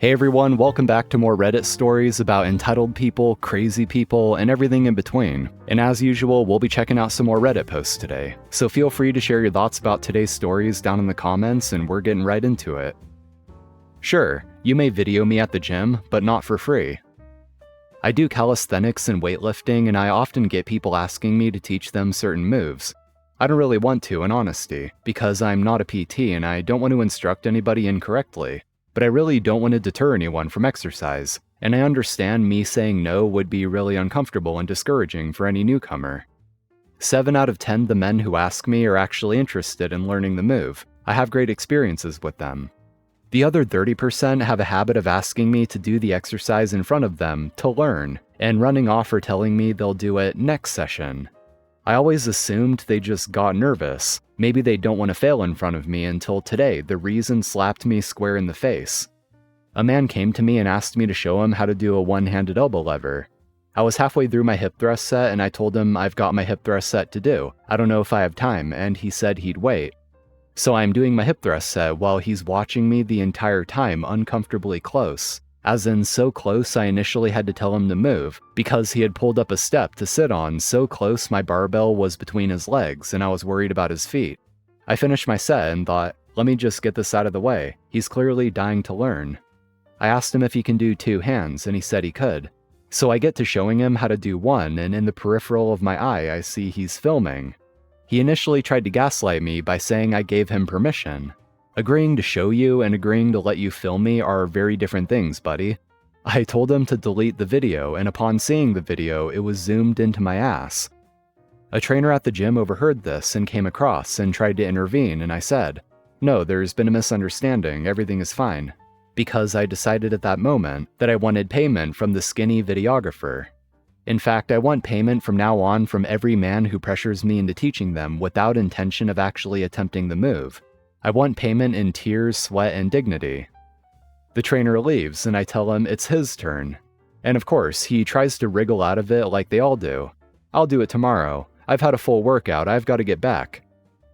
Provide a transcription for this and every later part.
Hey everyone, welcome back to more Reddit stories about entitled people, crazy people, and everything in between. And as usual, we'll be checking out some more Reddit posts today. So feel free to share your thoughts about today's stories down in the comments, and we're getting right into it. Sure, you may video me at the gym, but not for free. I do calisthenics and weightlifting, and I often get people asking me to teach them certain moves. I don't really want to, in honesty, because I'm not a PT and I don't want to instruct anybody incorrectly. But I really don't want to deter anyone from exercise, and I understand me saying no would be really uncomfortable and discouraging for any newcomer. 7 out of 10 the men who ask me are actually interested in learning the move. I have great experiences with them. The other 30% have a habit of asking me to do the exercise in front of them to learn, and running off or telling me they'll do it next session. I always assumed they just got nervous. Maybe they don't want to fail in front of me until today the reason slapped me square in the face. A man came to me and asked me to show him how to do a one-handed elbow lever. I was halfway through my hip thrust set and I told him I've got my hip thrust set to do. I don't know if I have time, and he said he'd wait. So I'm doing my hip thrust set while he's watching me the entire time uncomfortably close. As in so close I initially had to tell him to move, because he had pulled up a step to sit on so close my barbell was between his legs and I was worried about his feet. I finished my set and thought, let me just get this out of the way, he's clearly dying to learn. I asked him if he can do 2 hands and he said he could. So I get to showing him how to do one, and in the peripheral of my eye I see he's filming. He initially tried to gaslight me by saying I gave him permission. Agreeing to show you and agreeing to let you film me are very different things, buddy. I told him to delete the video, and upon seeing the video, it was zoomed into my ass. A trainer at the gym overheard this and came across and tried to intervene, and I said, "No, there's been a misunderstanding, everything is fine." Because I decided at that moment that I wanted payment from the skinny videographer. In fact, I want payment from now on from every man who pressures me into teaching them without intention of actually attempting the move. I want payment in tears, sweat, and dignity. The trainer leaves, and I tell him it's his turn. And of course, he tries to wriggle out of it like they all do. "I'll do it tomorrow. I've had a full workout, I've got to get back."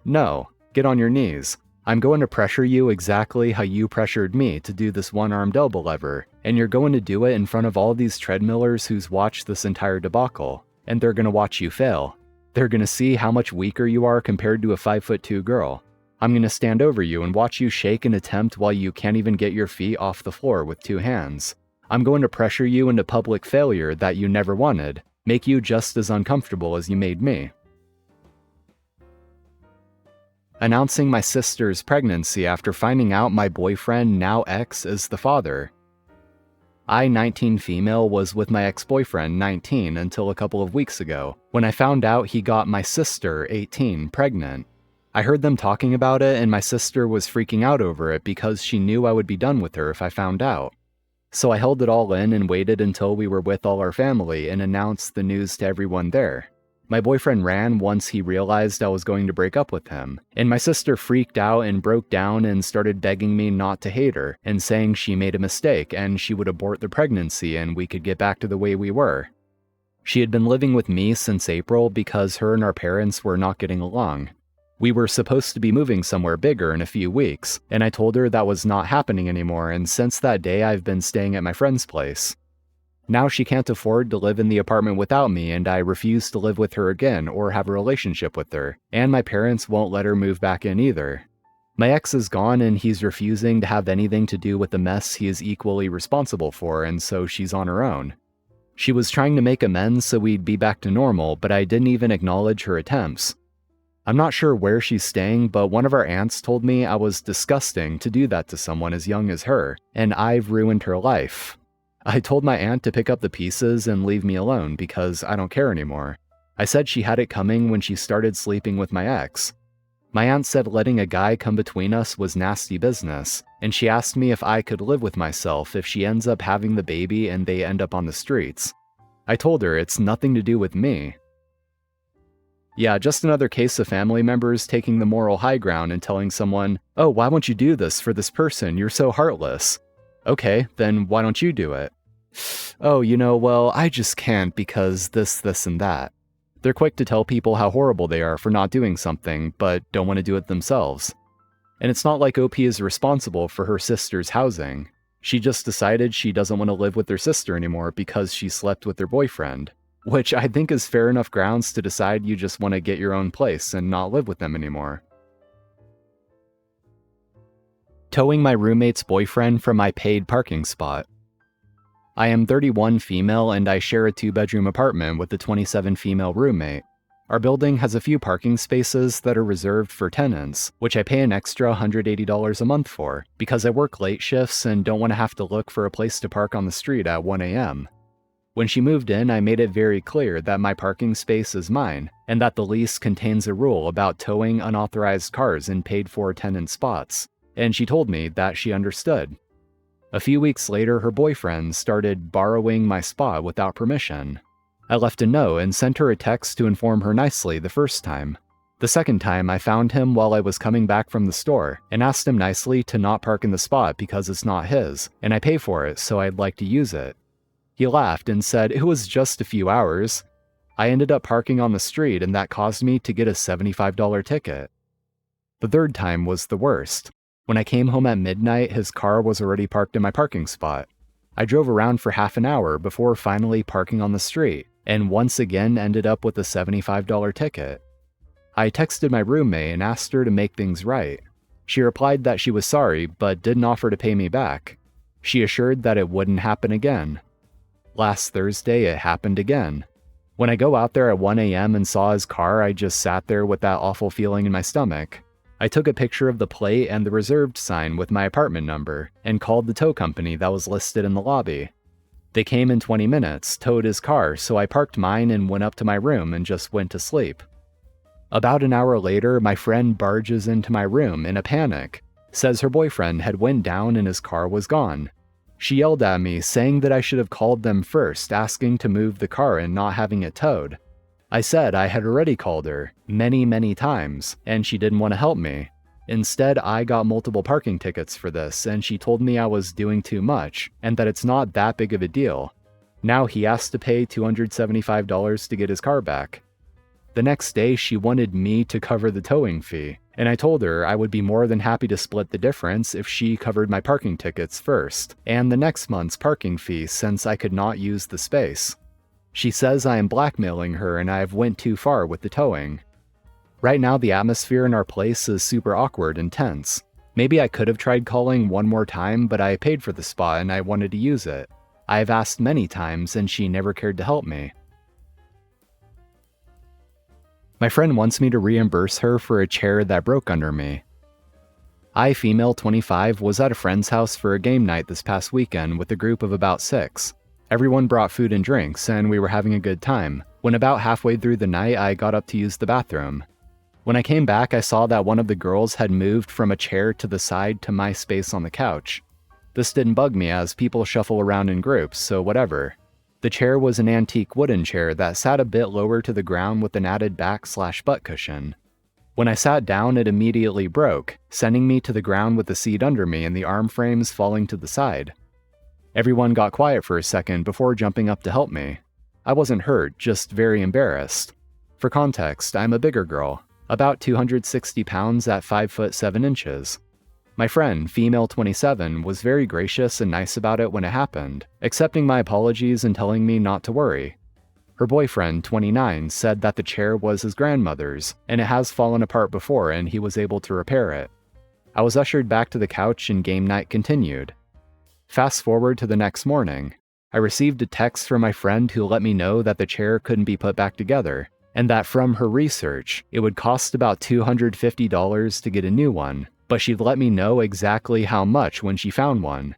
No, get on your knees. I'm going to pressure you exactly how you pressured me to do this one-armed elbow lever, and you're going to do it in front of all these treadmillers who's watched this entire debacle, and they're going to watch you fail. They're going to see how much weaker you are compared to a 5'2" girl. I'm going to stand over you and watch you shake an attempt while you can't even get your feet off the floor with 2 hands. I'm going to pressure you into public failure that you never wanted, make you just as uncomfortable as you made me. Announcing my sister's pregnancy after finding out my boyfriend, now ex, is the father. I, 19 female, was with my ex-boyfriend, 19, until a couple of weeks ago, when I found out he got my sister, 18, pregnant. I heard them talking about it and my sister was freaking out over it because she knew I would be done with her if I found out. So I held it all in and waited until we were with all our family and announced the news to everyone there. My boyfriend ran once he realized I was going to break up with him, and my sister freaked out and broke down and started begging me not to hate her and saying she made a mistake and she would abort the pregnancy and we could get back to the way we were. She had been living with me since April because her and our parents were not getting along. We were supposed to be moving somewhere bigger in a few weeks, and I told her that was not happening anymore, and since that day I've been staying at my friend's place. Now she can't afford to live in the apartment without me, and I refuse to live with her again or have a relationship with her, and my parents won't let her move back in either. My ex is gone and he's refusing to have anything to do with the mess he is equally responsible for, and so she's on her own. She was trying to make amends so we'd be back to normal, but I didn't even acknowledge her attempts. I'm not sure where she's staying, but one of our aunts told me I was disgusting to do that to someone as young as her, and I've ruined her life. I told my aunt to pick up the pieces and leave me alone because I don't care anymore. I said she had it coming when she started sleeping with my ex. My aunt said letting a guy come between us was nasty business, and she asked me if I could live with myself if she ends up having the baby and they end up on the streets. I told her it's nothing to do with me. Yeah, just another case of family members taking the moral high ground and telling someone, "Oh, why won't you do this for this person? You're so heartless." Okay, then why don't you do it? "Oh, well, I just can't because this, and that." They're quick to tell people how horrible they are for not doing something, but don't want to do it themselves. And it's not like OP is responsible for her sister's housing. She just decided she doesn't want to live with her sister anymore because she slept with her boyfriend, which I think is fair enough grounds to decide you just want to get your own place and not live with them anymore. Towing my roommate's boyfriend from my paid parking spot. I am 31 female and I share a 2-bedroom apartment with a 27 female roommate. Our building has a few parking spaces that are reserved for tenants, which I pay an extra $180 a month for, because I work late shifts and don't want to have to look for a place to park on the street at 1 a.m. When she moved in, I made it very clear that my parking space is mine, and that the lease contains a rule about towing unauthorized cars in paid-for tenant spots, and she told me that she understood. A few weeks later, her boyfriend started borrowing my spot without permission. I left a note and sent her a text to inform her nicely the first time. The second time, I found him while I was coming back from the store and asked him nicely to not park in the spot because it's not his, and I pay for it, so I'd like to use it. He laughed and said it was just a few hours. I ended up parking on the street, and that caused me to get a $75 ticket. The third time was the worst. When I came home at midnight, his car was already parked in my parking spot. I drove around for half an hour before finally parking on the street, and once again ended up with a $75 ticket. I texted my roommate and asked her to make things right. She replied that she was sorry, but didn't offer to pay me back. She assured that it wouldn't happen again. Last Thursday, it happened again. When I go out there at 1 a.m. and saw his car, I just sat there with that awful feeling in my stomach. I took a picture of the plate and the reserved sign with my apartment number and called the tow company that was listed in the lobby. They came in 20 minutes, towed his car, so I parked mine and went up to my room and just went to sleep. About an hour later, my friend barges into my room in a panic, says her boyfriend had went down and his car was gone. She yelled at me, saying that I should have called them first, asking to move the car and not having it towed. I said I had already called her, many times, and she didn't want to help me. Instead, I got multiple parking tickets for this, and she told me I was doing too much, and that it's not that big of a deal. Now he has to pay $275 to get his car back. The next day, she wanted me to cover the towing fee, and I told her I would be more than happy to split the difference if she covered my parking tickets first, and the next month's parking fee since I could not use the space. She says I am blackmailing her and I have went too far with the towing. Right now, the atmosphere in our place is super awkward and tense. Maybe I could have tried calling one more time, but I paid for the spot and I wanted to use it. I have asked many times and she never cared to help me. My friend wants me to reimburse her for a chair that broke under me. I, female 25, was at a friend's house for a game night this past weekend with a group of about 6. Everyone brought food and drinks, and we were having a good time. When about halfway through the night, I got up to use the bathroom. When I came back, I saw that one of the girls had moved from a chair to the side to my space on the couch. This didn't bug me as people shuffle around in groups, so whatever. The chair was an antique wooden chair that sat a bit lower to the ground with an added back/butt cushion. When I sat down, it immediately broke, sending me to the ground with the seat under me and the arm frames falling to the side. Everyone got quiet for a second before jumping up to help me. I wasn't hurt, just very embarrassed. For context, I'm a bigger girl, about 260 pounds at 5 foot 7 inches. My friend, female 27, was very gracious and nice about it when it happened, accepting my apologies and telling me not to worry. Her boyfriend, 29, said that the chair was his grandmother's, and it has fallen apart before and he was able to repair it. I was ushered back to the couch and game night continued. Fast forward to the next morning. I received a text from my friend who let me know that the chair couldn't be put back together, and that from her research, it would cost about $250 to get a new one, but she'd let me know exactly how much when she found one.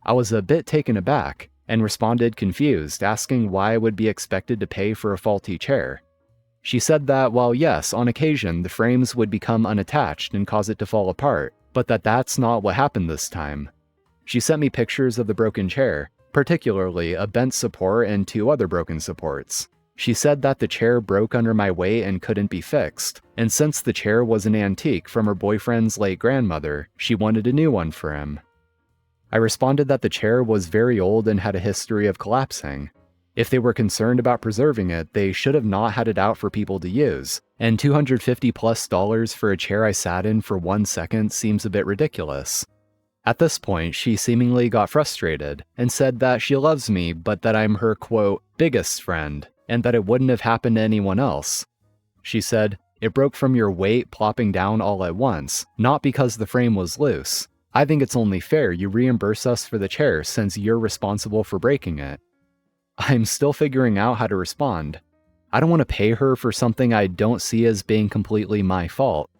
I was a bit taken aback, and responded confused, asking why I would be expected to pay for a faulty chair. She said that while yes, on occasion the frames would become unattached and cause it to fall apart, but that's not what happened this time. She sent me pictures of the broken chair, particularly a bent support and 2 other broken supports. She said that the chair broke under my weight and couldn't be fixed, and since the chair was an antique from her boyfriend's late grandmother, she wanted a new one for him. I responded that the chair was very old and had a history of collapsing. If they were concerned about preserving it, they should have not had it out for people to use, and $250+ for a chair I sat in for 1 second seems a bit ridiculous. At this point, she seemingly got frustrated and said that she loves me, but that I'm her, quote, biggest friend, and that it wouldn't have happened to anyone else. She said, "It broke from your weight plopping down all at once, not because the frame was loose. I think it's only fair you reimburse us for the chair since you're responsible for breaking it." I'm still figuring out how to respond. I don't want to pay her for something I don't see as being completely my fault.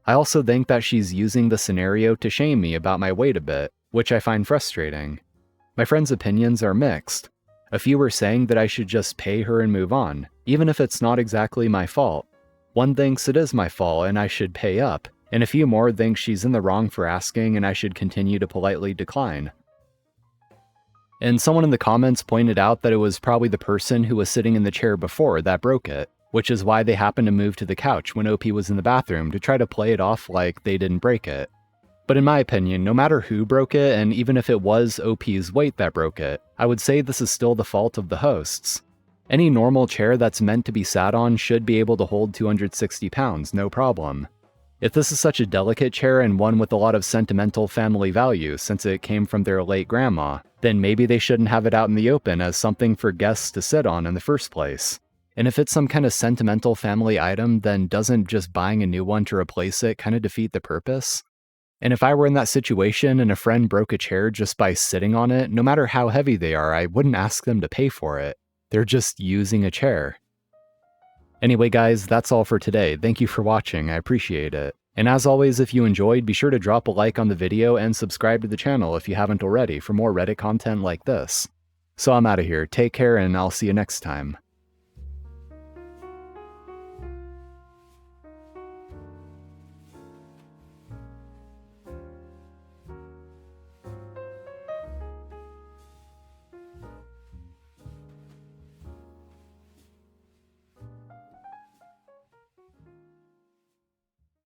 I also think that she's using the scenario to shame me about my weight a bit, which I find frustrating. My friends' opinions are mixed. A few are saying that I should just pay her and move on, even if it's not exactly my fault. One thinks it is my fault and I should pay up, and a few more think she's in the wrong for asking and I should continue to politely decline. And someone in the comments pointed out that it was probably the person who was sitting in the chair before that broke it, which is why they happened to move to the couch when OP was in the bathroom to try to play it off like they didn't break it. But in my opinion, no matter who broke it, and even if it was OP's weight that broke it, I would say this is still the fault of the hosts. Any normal chair that's meant to be sat on should be able to hold 260 pounds, no problem. If this is such a delicate chair and one with a lot of sentimental family value since it came from their late grandma, then maybe they shouldn't have it out in the open as something for guests to sit on in the first place. And if it's some kind of sentimental family item, then doesn't just buying a new one to replace it kind of defeat the purpose? And if I were in that situation and a friend broke a chair just by sitting on it, no matter how heavy they are, I wouldn't ask them to pay for it. They're just using a chair. Anyway guys, that's all for today. Thank you for watching, I appreciate it. And as always, if you enjoyed, be sure to drop a like on the video and subscribe to the channel if you haven't already for more Reddit content like this. So I'm out of here, take care and I'll see you next time.